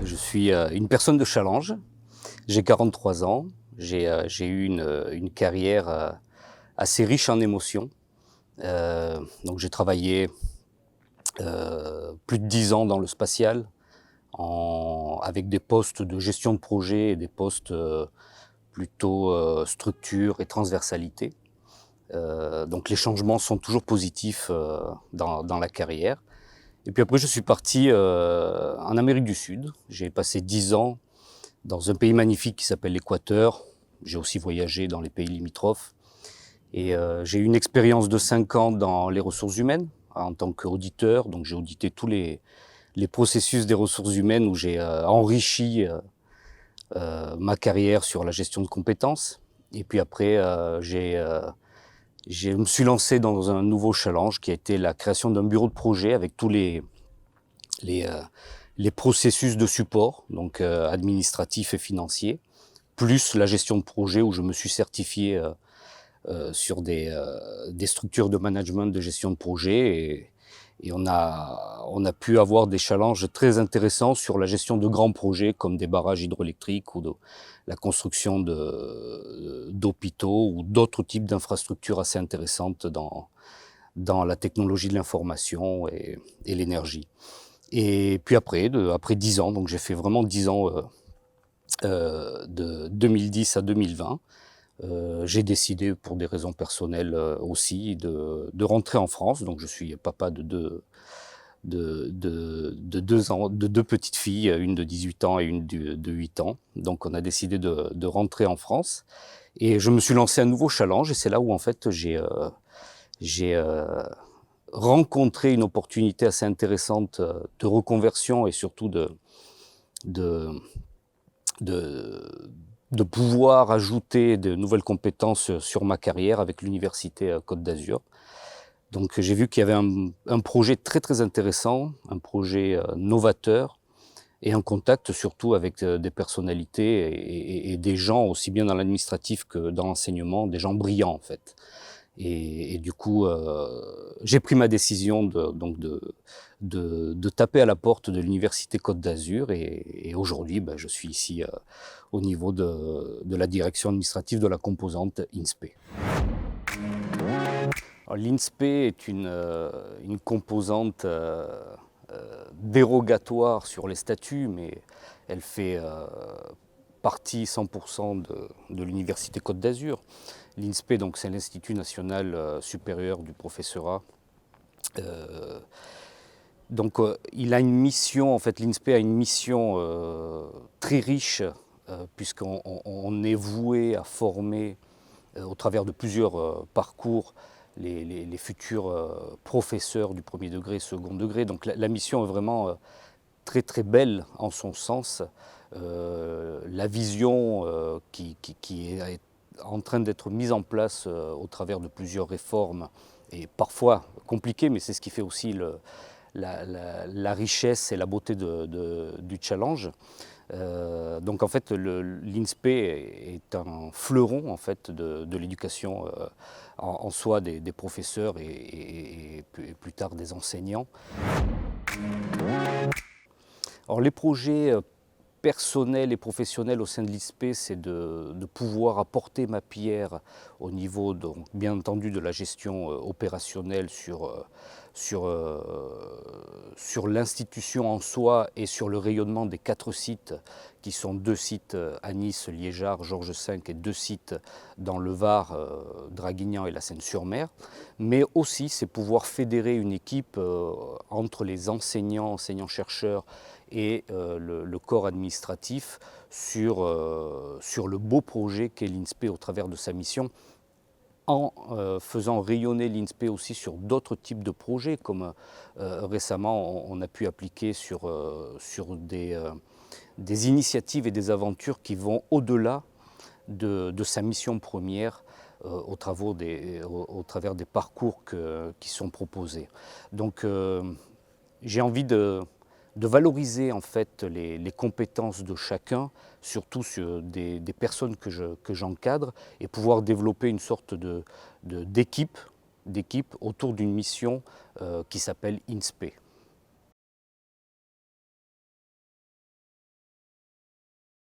Je suis, une personne de challenge. J'ai 43 ans. J'ai eu une carrière, assez riche en émotions. Donc j'ai travaillé, plus de 10 ans dans le spatial avec des postes de gestion de projet et des postes, plutôt, structure et transversalité. Donc les changements sont toujours positifs, dans la carrière. Et puis après je suis parti, en Amérique du Sud. J'ai passé 10 ans dans un pays magnifique qui s'appelle l'Équateur. J'ai aussi voyagé dans les pays limitrophes et j'ai eu une expérience de 5 ans dans les ressources humaines en tant qu'auditeur. Donc j'ai audité tous les processus des ressources humaines où j'ai, enrichi, ma carrière sur la gestion de compétences. Et puis après, je me suis lancé dans un nouveau challenge qui a été la création d'un bureau de projet avec tous les, heu, les processus de support, donc administratifs et financiers, plus la gestion de projet où je me suis certifié, sur des structures de management de gestion de projet et on a pu avoir des challenges très intéressants sur la gestion de grands projets comme des barrages hydroélectriques ou de la construction d'hôpitaux ou d'autres types d'infrastructures assez intéressantes dans la technologie de l'information et l'énergie. Et puis après 10 ans, donc j'ai fait vraiment 10 ans, de 2010 à 2020. J'ai décidé pour des raisons personnelles, aussi de rentrer en France. Donc je suis papa de 2 petites filles, une de 18 ans et une de 8 ans. Donc on a décidé de rentrer en France et je me suis lancé un nouveau challenge et c'est là où en fait j'ai rencontré une opportunité assez intéressante, de reconversion et surtout de de de pouvoir ajouter de nouvelles compétences, sur ma carrière avec l'université, Côte d'Azur. Donc j'ai vu qu'il y avait un projet très, très intéressant, un projet, novateur et un contact surtout avec, des personnalités et des gens aussi bien dans l'administratif que dans l'enseignement, des gens brillants en fait. Et du coup, j'ai pris ma décision de taper à la porte de l'université Côte d'Azur et aujourd'hui, bah, je suis ici, au niveau de la direction administrative de la composante INSPE. Alors l'INSPE est une composante, dérogatoire sur les statuts, mais elle fait, partie 100 de l'université Côte d'Azur. L'INSPE, donc c'est l'Institut national, supérieur du professorat. Heu, donc il a une mission, en fait l'INSPE a une mission, très riche, puisqu'on est voué à former, au travers de plusieurs, parcours, les futurs, professeurs du premier degré, second degré. Donc la mission est vraiment, très, très belle en son sens. La vision, qui est en train d'être mise en place, au travers de plusieurs réformes et parfois compliquées, mais c'est ce qui fait aussi la richesse et la beauté du challenge. Donc en fait, l'INSPE est un fleuron en fait de l'éducation, en soi des professeurs et plus tard des enseignants. Alors les projets, personnels et professionnels au sein de l'INSPE, c'est de pouvoir apporter ma pierre au niveau donc bien entendu de la gestion, opérationnelle sur l'institution en soi et sur le rayonnement des 4 sites qui sont 2 sites, à Nice, Liégeard, Georges V et 2 sites dans le Var, Draguignan et la Seine-sur-Mer. Mais aussi, c'est pouvoir fédérer une équipe, entre les enseignants, enseignants-chercheurs et le corps administratif sur le beau projet qu'est l'INSPE au travers de sa mission, en faisant rayonner l'INSPE aussi sur d'autres types de projets, comme récemment on a pu appliquer sur des initiatives et des aventures qui vont au-delà de sa mission première, au travers des parcours qui sont proposés. Donc j'ai envie de valoriser en fait les compétences de chacun, surtout sur des personnes que j'encadre, et pouvoir développer une sorte d'équipe autour d'une mission qui s'appelle INSPE.